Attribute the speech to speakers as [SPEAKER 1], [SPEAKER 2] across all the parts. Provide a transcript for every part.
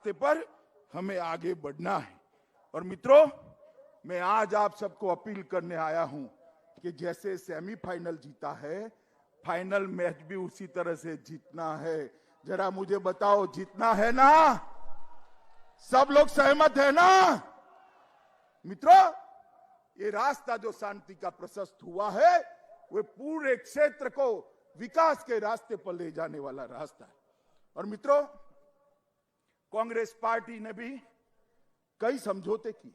[SPEAKER 1] रास्ते पर हमें आगे बढ़ना है। और मित्रों, मैं आज आप सबको अपील करने आया हूं कि जैसे सेमीफाइनल जीता है, फाइनल मैच भी उसी तरह से जीतना है। जरा मुझे बताओ, जीतना है ना? सब लोग सहमत है ना? मित्रों, ये रास्ता जो शांति का प्रशस्त हुआ है, वो पूरे क्षेत्र को विकास के रास्ते पर ले जाने वाला रास्ता है। और मित्रों, कांग्रेस पार्टी ने भी कई समझौते किए,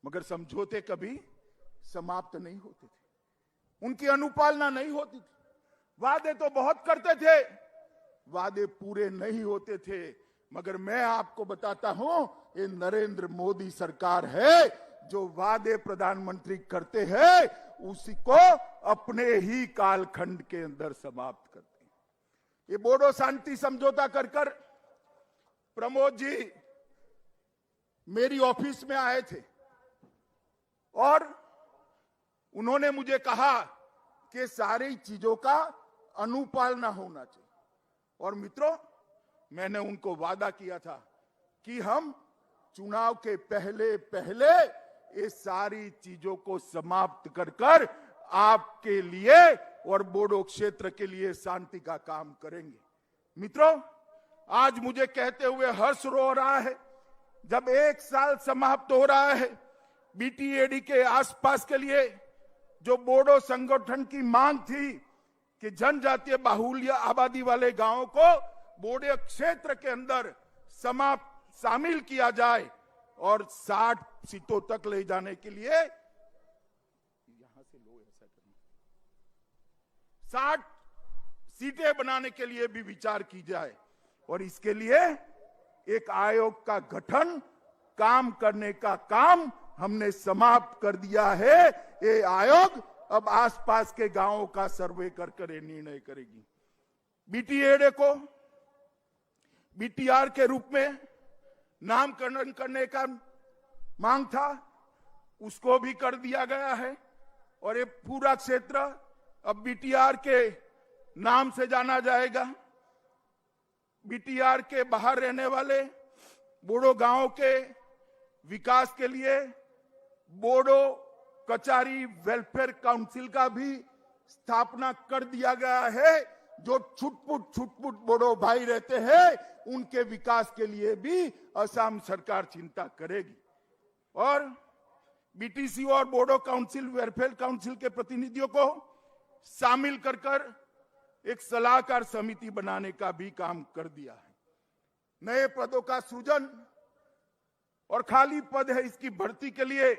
[SPEAKER 1] मगर समझौते कभी समाप्त नहीं होते थे, उनकी अनुपालना नहीं होती थी। वादे तो बहुत करते थे, वादे पूरे नहीं होते थे। मगर मैं आपको बताता हूं, ये नरेंद्र मोदी सरकार है जो वादे प्रधानमंत्री करते हैं उसी को अपने ही कालखंड के अंदर समाप्त करते हैं। ये बोडो शांति समझौता कर प्रमोद जी मेरी ऑफिस में आए थे और उन्होंने मुझे कहा कि सारी चीजों का अनुपालना होना चाहिए। और मित्रों, मैंने उनको वादा किया था कि हम चुनाव के पहले पहले ये सारी चीजों को समाप्त कर आपके लिए और बोडो क्षेत्र के लिए शांति का काम करेंगे। मित्रों, आज मुझे कहते हुए हर्ष हो रहा है, जब 1 साल समाप्त हो रहा है, बीटीएडी के आसपास के लिए जो बोडो संगठन की मांग थी कि जनजातीय बाहुल्य आबादी वाले गांवों को बोडो क्षेत्र के अंदर शामिल किया जाए और 60 सीटों तक ले जाने के लिए, यहां से लो ऐसा करना, 60 सीटें बनाने के लिए भी विचार की जाए। और इसके लिए एक आयोग का गठन, काम करने का काम हमने समाप्त कर दिया है। ये आयोग अब आसपास के गांवों का सर्वे कर निर्णय करेगी। बीटीएडी को बीटीआर के रूप में नामकरण करने का मांग था, उसको भी कर दिया गया है और ये पूरा क्षेत्र अब बीटीआर के नाम से जाना जाएगा। बीटीआर के बाहर रहने वाले बोडो गांवों के विकास के लिए बोडो कचारी वेलफेयर काउंसिल का भी स्थापना कर दिया गया है। जो छुटपुट बोडो भाई रहते हैं उनके विकास के लिए भी असम सरकार चिंता करेगी। और बीटीसी और बोडो काउंसिल, वेलफेयर काउंसिल के प्रतिनिधियों को शामिल कर एक सलाहकार समिति बनाने का भी काम कर दिया है। नए पदों का सृजन और खाली पद है, इसकी भर्ती के लिए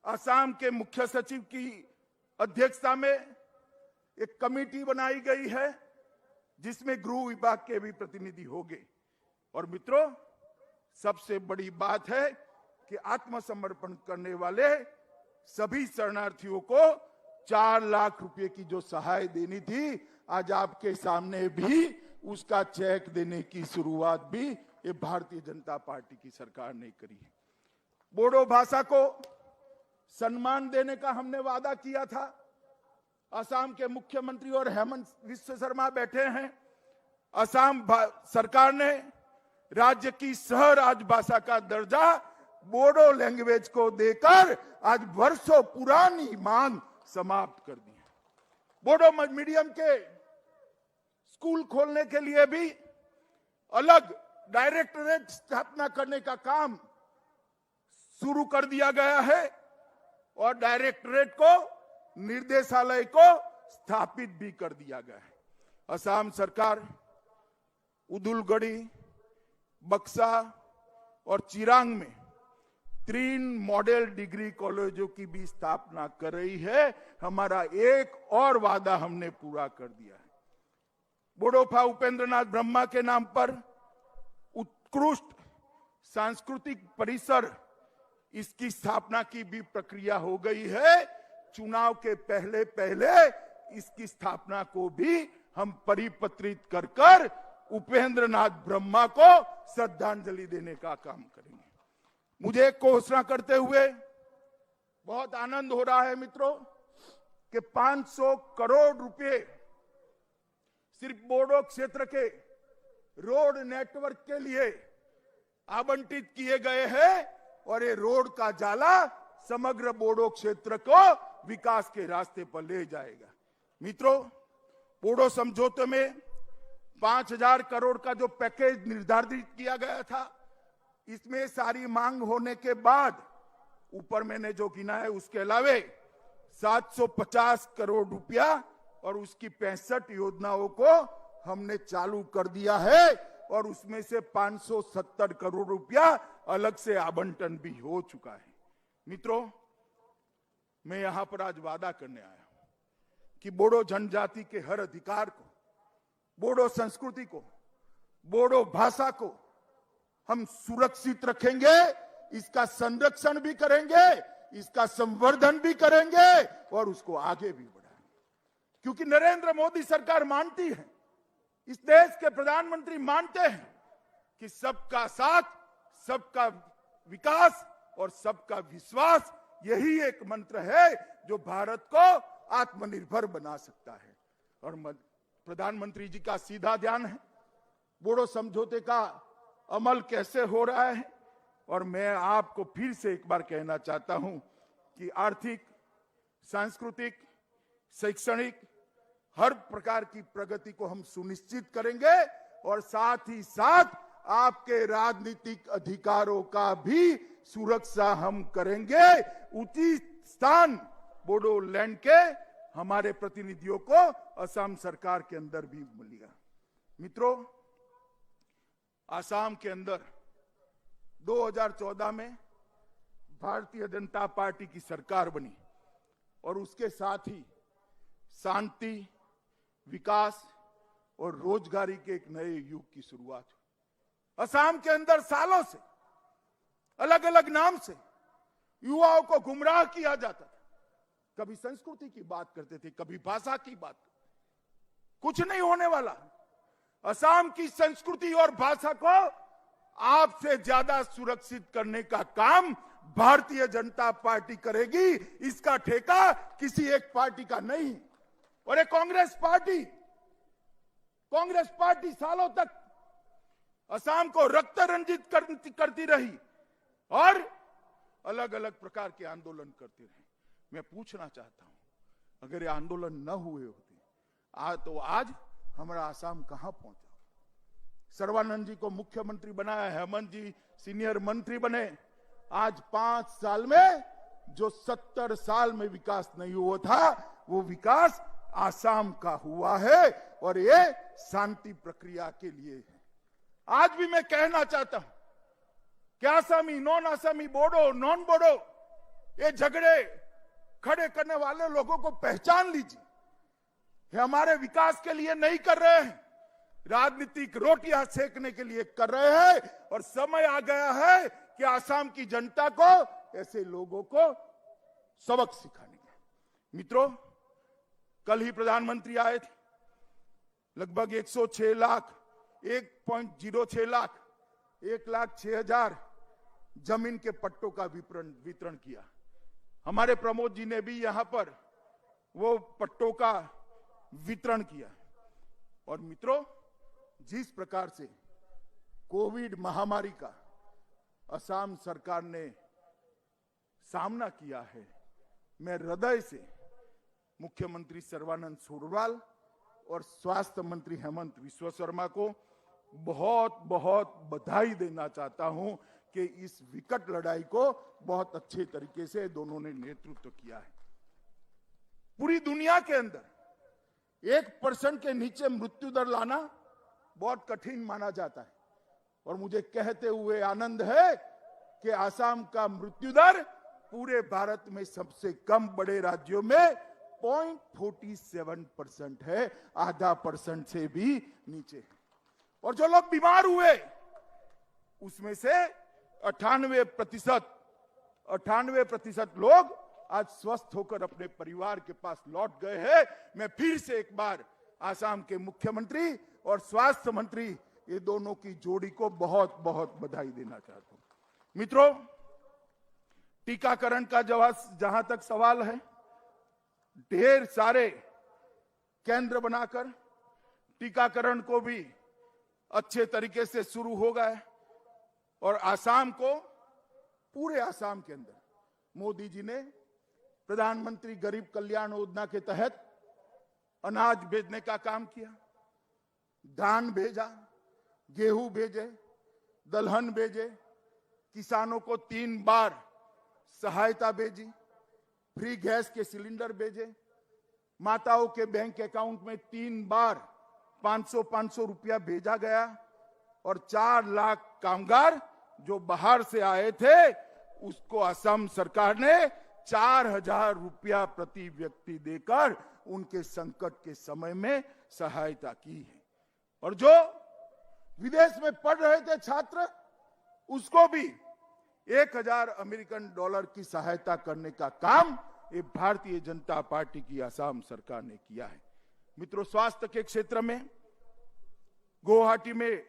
[SPEAKER 1] असम के मुख्य सचिव की अध्यक्षता में एक कमेटी बनाई गई है जिसमें गृह विभाग के भी प्रतिनिधि होंगे। और मित्रों, सबसे बड़ी बात है कि आत्मसमर्पण करने वाले सभी शरणार्थियों को 4 लाख रुपए की जो सहाय देनी थी, आज आपके सामने भी उसका चेक देने की शुरुआत भी ये भारतीय जनता पार्टी की सरकार ने करी है। बोडो भाषा को सम्मान देने का हमने वादा किया था। असम के मुख्यमंत्री और हेमंत विश्व शर्मा बैठे हैं। असम सरकार ने राज्य की सह राजभाषा का दर्जा बोडो लैंग्वेज को देकर आज वर्षों पुरानी मांग समाप्त कर दी है। बोडो मीडियम के स्कूल खोलने के लिए भी अलग डायरेक्टरेट स्थापना करने का काम शुरू कर दिया गया है और डायरेक्टरेट को, निर्देशालय को स्थापित भी कर दिया गया है। असम सरकार उदुलगड़ी, बक्सा और चिरांग में 3 मॉडल डिग्री कॉलेजों की भी स्थापना कर रही है। हमारा एक और वादा हमने पूरा कर दिया है। बोडोफा उपेंद्रनाथ ब्रह्मा के नाम पर उत्कृष्ट सांस्कृतिक परिसर, इसकी स्थापना की भी प्रक्रिया हो गई है। चुनाव के पहले पहले इसकी स्थापना को भी हम परिपत्रित कर उपेंद्रनाथ ब्रह्मा को श्रद्धांजलि देने का काम करेंगे। मुझे एक घोषणा करते हुए बहुत आनंद हो रहा है मित्रों कि 500 करोड़ रुपए सिर्फ बोडो क्षेत्र के रोड नेटवर्क के लिए आवंटित किए गए हैं और ये रोड का जाला समग्र बोडो क्षेत्र को विकास के रास्ते पर ले जाएगा। मित्रों, बोडो समझौते में 5,000 करोड़ का जो पैकेज निर्धारित किया गया था, इसमें सारी मांग होने के बाद ऊपर मैंने जो गिना है उसके अलावे 750 करोड़ रुपया और उसकी 65 योजनाओं को हमने चालू कर दिया है और उसमें से 570 करोड़ रुपया अलग से आवंटन भी हो चुका है। मित्रों, मैं यहां पर आज वादा करने आया हूं कि बोडो जनजाति के हर अधिकार को, बोडो संस्कृति को, बोडो भाषा को हम सुरक्षित रखेंगे, इसका संरक्षण भी करेंगे, इसका संवर्धन भी करेंगे और उसको आगे भी बढ़ाएंगे। क्योंकि नरेंद्र मोदी सरकार मानती है, इस देश के प्रधानमंत्री मानते हैं कि सबका साथ, सबका विकास और सबका विश्वास यही एक मंत्र है जो भारत को आत्मनिर्भर बना सकता है। और प्रधानमंत्री जी का सीधा ध्यान है बोडो समझौते का अमल कैसे हो रहा है। और मैं आपको फिर से एक बार कहना चाहता हूं कि आर्थिक, सांस्कृतिक, शैक्षणिक हर प्रकार की प्रगति को हम सुनिश्चित करेंगे और साथ ही साथ आपके राजनीतिक अधिकारों का भी सुरक्षा हम करेंगे। उचित स्थान बोडोलैंड के हमारे प्रतिनिधियों को असम सरकार के अंदर भी मिलेगा। मित्रों, असम के अंदर 2014 में भारतीय जनता पार्टी की सरकार बनी और उसके साथ ही शांति, विकास और रोजगारी के एक नए युग की शुरुआत हुई। असम के अंदर सालों से अलग अलग नाम से युवाओं को गुमराह किया जाता था। कभी संस्कृति की बात करते थे, कभी भाषा की बात। कुछ नहीं होने वाला। असम की संस्कृति और भाषा को आपसे ज्यादा सुरक्षित करने का काम भारतीय जनता पार्टी करेगी। इसका ठेका किसी एक पार्टी का नहीं। और ये कांग्रेस पार्टी सालों तक असम को रक्त रंजित करती रही और अलग अलग प्रकार के आंदोलन करती रही। मैं पूछना चाहता हूं, अगर ये आंदोलन न हुए होते तो आज हमारा असम कहां पहुंचा? सर्बानंद जी को मुख्यमंत्री बनाया, हेमंत जी सीनियर मंत्री बने। आज 5 साल में जो 70 साल में विकास नहीं हुआ था, वो विकास आसाम का हुआ है और ये शांति प्रक्रिया के लिए है। आज भी मैं कहना चाहता हूं कि आसामी, नॉन आसामी, बोडो, नॉन बोडो, ये झगड़े खड़े करने वाले लोगों को पहचान लीजिए। ये हमारे विकास के लिए नहीं कर रहे हैं, राजनीतिक रोटियां सेकने के लिए कर रहे हैं। और समय आ गया है कि आसाम की जनता को ऐसे लोगों को सबक सिखाने का। मित्रों, कल ही प्रधानमंत्री आए थे। लगभग 106 लाख, 1.06 लाख, 1,06,000 जमीन के पट्टों का वितरण किया। हमारे प्रमोद जी ने भी यहां पर वो पट्टों का वितरण किया। और मित्रों, जिस प्रकार से कोविड महामारी का असम सरकार ने सामना किया है, मैं हृदय से मुख्यमंत्री सर्बानंद सोनोवाल और स्वास्थ्य मंत्री हेमंत विश्व शर्मा को बहुत बहुत बधाई देना चाहता हूं कि इस विकट लड़ाई को बहुत अच्छे तरीके से दोनों ने नेतृत्व किया है। पूरी दुनिया के अंदर 1% के नीचे मृत्यु दर लाना बहुत कठिन माना जाता है और मुझे कहते हुए आनंद है कि असम का मृत्यु दर पूरे भारत में सबसे कम बड़े राज्यों में 0.47% है, 0.5% से भी नीचे है। और जो लोग बीमार हुए उसमें से 98% लोग आज स्वस्थ होकर अपने परिवार के पास लौट गए हैं। मैं फिर से एक बार असम के मुख्यमंत्री और स्वास्थ्य मंत्री, ये दोनों की जोड़ी को बहुत बहुत बधाई देना चाहता हूं। मित्रों, टीकाकरण का जहां तक सवाल है, ढेर सारे केंद्र बनाकर टीकाकरण को भी अच्छे तरीके से शुरू हो गए। और आसाम को, पूरे आसाम के अंदर मोदी जी ने प्रधानमंत्री गरीब कल्याण योजना के तहत अनाज भेजने का काम किया। धान भेजा, गेहूं भेजे, दलहन भेजे, किसानों को 3 बार सहायता भेजी, फ्री गैस के सिलेंडर भेजे, माताओं के बैंक अकाउंट में 3 बार 500 रुपया भेजा गया और 4 लाख कामगार जो बाहर से आए थे उसको असम सरकार ने 4000 रुपया प्रति व्यक्ति देकर उनके संकट के समय में सहायता की है। और जो विदेश में पढ़ रहे थे छात्र, उसको भी 1000 अमेरिकन डॉलर की सहायता करने का काम ये भारतीय जनता पार्टी की असम सरकार ने किया है। मित्रों, स्वास्थ्य के क्षेत्र में गुवाहाटी में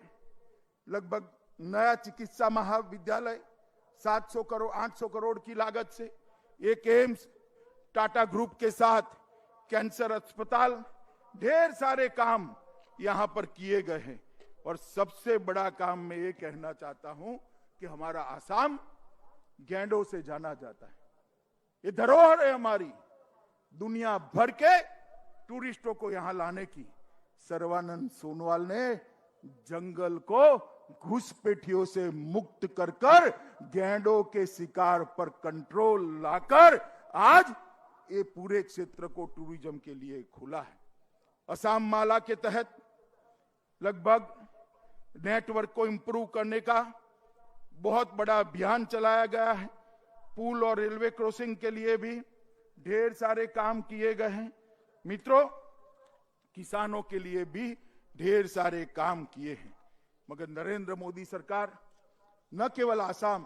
[SPEAKER 1] लगभग नया चिकित्सा महाविद्यालय 700 करोड़ 800 करोड़ की लागत से, एक एम्स, टाटा ग्रुप के साथ कैंसर अस्पताल, ढेर सारे काम यहां पर किए गए हैं। और सबसे बड़ा काम मैं ये कहना चाहता हूं कि हमारा आसाम गैंडों से जाना जाता है। ये धरोहर है हमारी, दुनिया भर के टूरिस्टों को यहां लाने की। सर्बानंद सोनोवाल ने जंगल को घुसपैठियों से मुक्त कर गैंडों के शिकार पर कंट्रोल लाकर आज ये पूरे क्षेत्र को टूरिज्म के लिए खुला है। असम माला के तहत लगभग नेटवर्क को इंप्रूव करने का बहुत बड़ा अभियान चलाया गया है। पुल और रेलवे क्रॉसिंग के लिए भी ढेर सारे काम किए गए हैं। मित्रों, किसानों के लिए भी ढेर सारे काम किए हैं। मगर नरेंद्र मोदी सरकार न केवल आसाम,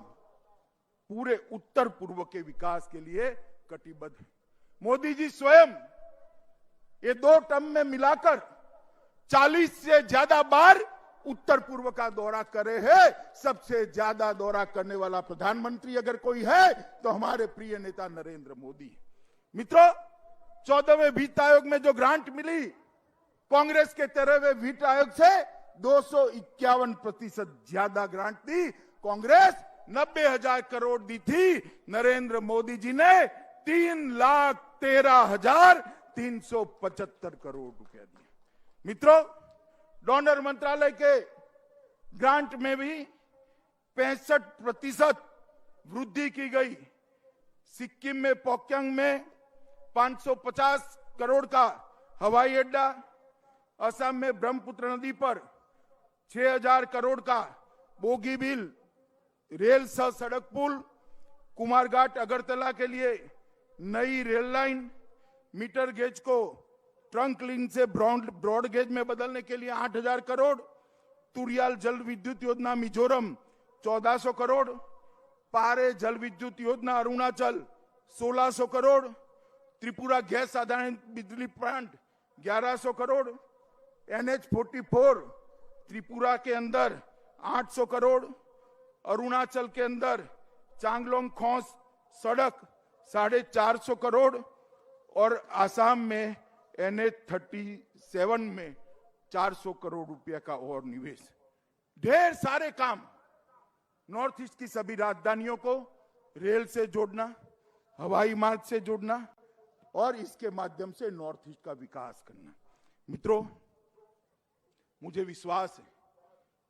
[SPEAKER 1] पूरे उत्तर पूर्व के विकास के लिए कटिबद्ध है। मोदी जी स्वयं ये 2 टर्म में मिलाकर 40 से ज्यादा बार उत्तर पूर्व का दौरा करे हैं। सबसे ज्यादा दौरा करने वाला प्रधानमंत्री अगर कोई है तो हमारे प्रिय नेता नरेंद्र मोदी। मित्रों, 14वें वित्त आयोग में जो ग्रांट मिली, कांग्रेस के 13वें वित्त आयोग से 251% ज्यादा ग्रांट दी। कांग्रेस 90,000 करोड़ दी थी, नरेंद्र मोदी जी ने 3,13,375 करोड़ रुपया दिए। मित्रों, डोनर मंत्रालय के ग्रांट में भी 65% वृद्धि की गई। सिक्किम में पोक्यांग में 550 करोड़ का हवाई अड्डा, असम में ब्रह्मपुत्र नदी पर 6000 करोड़ का बोगीबील रेल सह सड़क पुल, कुमारघाट अगरतला के लिए नई रेल लाइन, मीटर गेज को ट्रंक लिंक से ब्रॉड गेज में बदलने के लिए 8000 करोड़, तुरियाल जल विद्युत योजना मिजोरम 1400 करोड़, पारे जल विद्युत योजना अरुणाचल 1600 करोड़, त्रिपुरा गैस आधारित बिजली प्लांट 1100 करोड़, NH44 त्रिपुरा के अंदर 800 करोड़, अरुणाचल के अंदर चांगलोंग खोंस सड़क 450 करोड़ और आसाम में NH37 में 400 करोड़ रुपया का और निवेश। ढेर सारे काम। नॉर्थ ईस्ट की सभी राजधानियों को रेल से जोड़ना, हवाई मार्ग से जोड़ना और इसके माध्यम से नॉर्थ ईस्ट का विकास करना। मित्रों, मुझे विश्वास है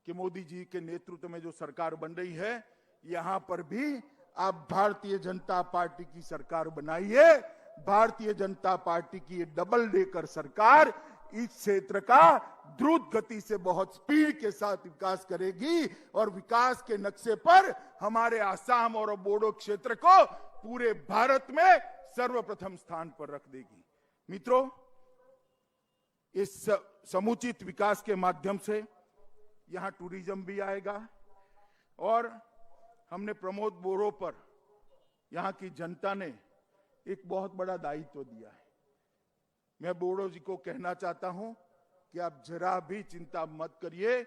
[SPEAKER 1] कि मोदी जी के नेतृत्व में जो सरकार बन रही है, यहां पर भी आप भारतीय जनता पार्टी की सरकार बनाइए। भारतीय जनता पार्टी की ये डबल डेकर सरकार इस क्षेत्र का द्रुत गति से बहुत स्पीड के साथ विकास करेगी और विकास के नक्शे पर हमारे आसाम और बोडो क्षेत्र को पूरे भारत में सर्वप्रथम स्थान पर रख देगी। मित्रों, इस समुचित विकास के माध्यम से यहां टूरिज्म भी आएगा और हमने प्रमोद बोरो पर यहां की जनता ने एक बहुत बड़ा दायित्व दिया है। मैं बोडो जी को कहना चाहता हूं कि आप जरा भी चिंता मत करिए।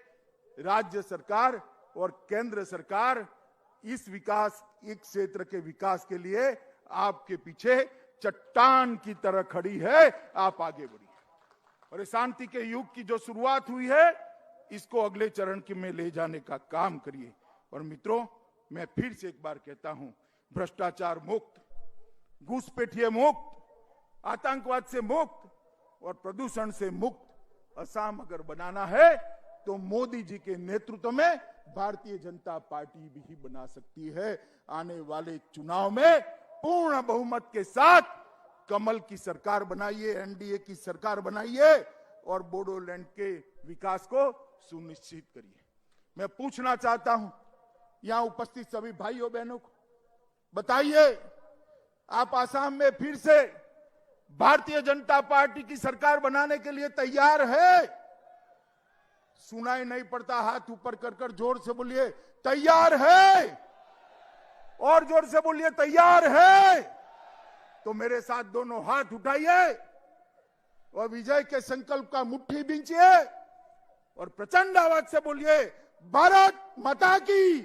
[SPEAKER 1] राज्य सरकार और केंद्र सरकार इस क्षेत्र के विकास के लिए आपके पीछे चट्टान की तरह खड़ी है। आप आगे बढ़िए और शांति के युग की जो शुरुआत हुई है, इसको अगले चरण में ले जाने का काम करिए। और मित्रों, मैं फिर से एक बार कहता हूं, भ्रष्टाचार मुक्त, घूसपैठिए मुक्त, आतंकवाद से मुक्त और प्रदूषण से मुक्त असम अगर बनाना है तो मोदी जी के नेतृत्व में भारतीय जनता पार्टी भी बना सकती है। आने वाले चुनाव में पूर्ण बहुमत के साथ कमल की सरकार बनाइए, एनडीए की सरकार बनाइए और बोडोलैंड के विकास को सुनिश्चित करिए। मैं पूछना चाहता हूं यहां उपस्थित सभी भाइयों बहनों को, बताइए, आप आसाम में फिर से भारतीय जनता पार्टी की सरकार बनाने के लिए तैयार है? सुनाई नहीं पड़ता, हाथ ऊपर कर कर जोर से बोलिए, तैयार है? और जोर से बोलिए, तैयार है? तो मेरे साथ दोनों हाथ उठाइए और विजय के संकल्प का मुट्ठी बींचिए और प्रचंड आवाज से बोलिए, भारत माता की,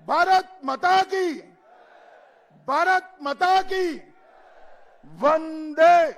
[SPEAKER 1] भारत माता की, भारत माता की, वंदे